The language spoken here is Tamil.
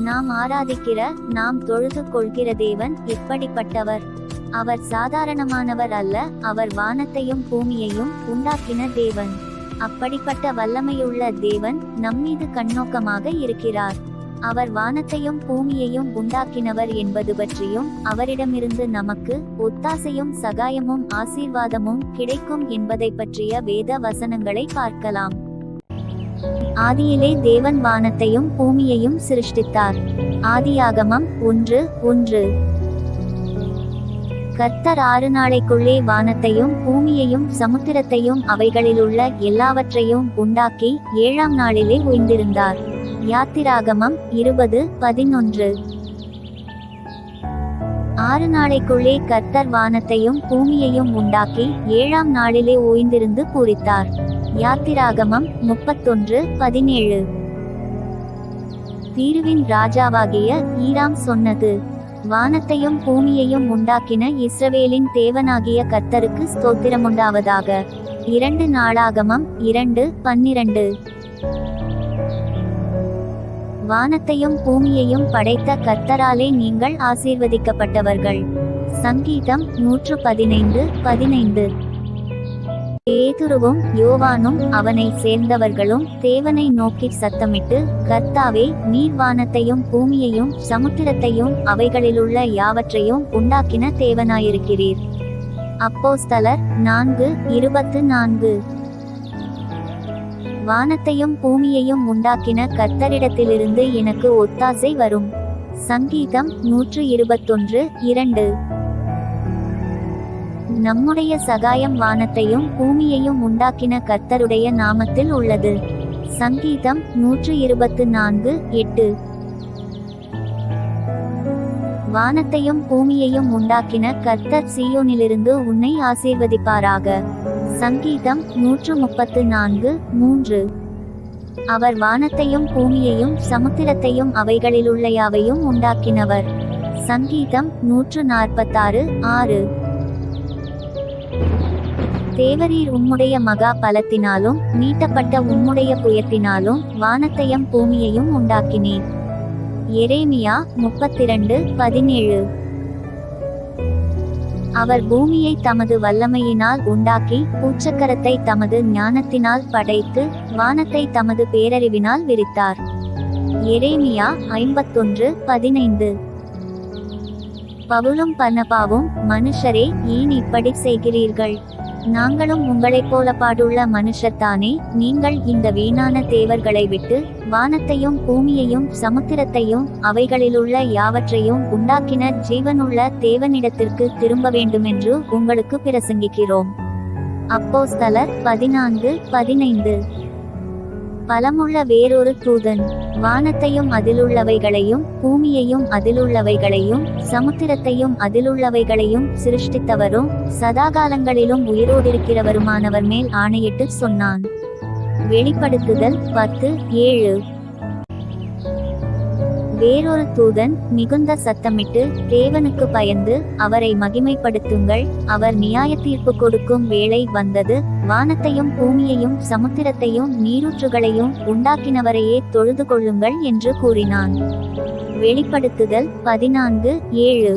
நாம் ஆராதிக்கிற, நாம் தொழுது கொள்கிற தேவன் எப்படிப்பட்டவர்? அவர் சாதாரணமானவர் அல்ல. அவர் வானத்தையும் பூமியையும் உண்டாக்கின தேவன். அப்படிப்பட்ட வல்லமையுள்ள தேவன் நம்மீது கண்ணோக்கமாக இருக்கிறார். அவர் வானத்தையும் பூமியையும் உண்டாக்கினவர் என்பது பற்றியும், அவரிடமிருந்து நமக்கு ஒத்தாசையும் சகாயமும் ஆசீர்வாதமும் கிடைக்கும் என்பதை பற்றிய வேத வசனங்களை பார்க்கலாம். ஆதியிலே தேவன் வானத்தையும் பூமியையும் சிருஷ்டித்தார். ஆதியாகமம் 1:1. கர்த்தர் 6 நாளைக்குள்ளே வானத்தையும் பூமியையும் சமுத்திரத்தையும் அவைகளிலுள்ள எல்லாவற்றையும் உண்டாக்கி 7ஆம் நாளிலே ஓய்ந்திருந்தார். யாத்திராகமம் 20:11. 6 நாளைக்குள்ளே கர்த்தர் வானத்தையும் பூமியையும் உண்டாக்கி 7ஆம் நாளிலே ஓய்ந்திருந்து பூரித்தார். யாத்திராகமம் 31:17. தீருவின் ராஜாவாகிய ஈராம் சொன்னது: வானத்தையும் பூமியையும் உண்டாக்கின இஸ்ரவேலின் தேவனாகிய கர்த்தருக்கு ஸ்தோத்திரமுண்டாவதாக. 2 நாளாகமம் 2:12. வானத்தையும் பூமியையும் படைத்த கர்த்தராலே நீங்கள் ஆசீர்வதிக்கப்பட்டவர்கள். சங்கீதம் 115:15. பேதுருவும் யோவானும் அவனை சேர்ந்தவர்களும் தேவனை நோக்கி சத்தமிட்டு, கர்த்தாவே, நீர் வானத்தையும் பூமியையும் சமுத்திரத்தையும் அவைகளிலுள்ள யாவற்றையும் உண்டாக்கின தேவனாயிருக்கிறீர். அப்போஸ்தலர் 4:24. வானத்தையும் பூமியையும் உண்டாக்கின கர்த்தரிடத்திலிருந்து எனக்கு ஒத்தாசை வரும். சங்கீதம் 121:2. நம்முடைய சகாயம் வானத்தையும் பூமியையும் உண்டாக்கின கர்த்தருடைய நாமத்தில் உள்ளது. சங்கீதம் 124:8. வானத்தையும் பூமியையும் உண்டாக்கின கர்த்தர் சீயோனிலிருந்து உன்னை ஆசீர்வதிப்பாராக. சங்கீதம் 134:3. அவர் வானத்தையும் பூமியையும் சமுத்திரத்தையும் அவைகளிலுள்ள யாவையும் உண்டாக்கினவர். சங்கீதம் 146:6. தேவரீர் உம்முடைய மகா பலத்தினாலும் நீட்டப்பட்ட உம்முடைய புயத்தினாலும் வானத்தையும் பூமியையும் உண்டாக்கினீர். எரேமியா 32:17. அவர் பூமியை தமது வல்லமையினால் உண்டாக்கி பூச்சக்கரத்தை தமது ஞானத்தினால் படைத்து வானத்தை தமது பேரறிவினால் விரித்தார். எரேமியா 51:15. பவுலும் பர்னபாவும், மனுஷரே, ஏன் இப்படி செய்கிறீர்கள்? நாங்களும் உங்களைப் போல பாடுள்ள மனுஷர்தானே. நீங்கள் இந்த வீணான தேவர்களை விட்டு வானத்தையும் பூமியையும் சமுத்திரத்தையும் அவைகளிலுள்ள யாவற்றையும் உண்டாக்கின ஜீவனுள்ள தேவனிடத்திற்கு திரும்ப வேண்டுமென்று உங்களுக்கு பிரசங்கிக்கிறோம். அப்போஸ்தலர் 14:15. பலமுள்ள வேறொரு தூதன் வானத்தையும் அதிலுள்ளவைகளையும் பூமியையும் அதிலுள்ளவைகளையும் சமுத்திரத்தையும் அதிலுள்ளவைகளையும் சிருஷ்டித்தவரும் சதாகாலங்களிலும் உயிரோடிருக்கிறவருமானவர் மேல் ஆணையிட்டு சொன்னான். வெளிப்படுத்துதல் 10:7. வேறொரு தூதன் மிகுந்த சத்தமிட்டு, தேவனுக்கு பயந்து அவரை மகிமைப்படுத்துங்கள், அவர் நியாய தீர்ப்பு கொடுக்கும் வேளை வந்தது, வானத்தையும் பூமியையும் சமுத்திரத்தையும் நீரூற்றுகளையும் உண்டாக்கினவரையே தொழுது கொள்ளுங்கள் என்று கூறினான். வெளிப்படுத்துதல் 14:7.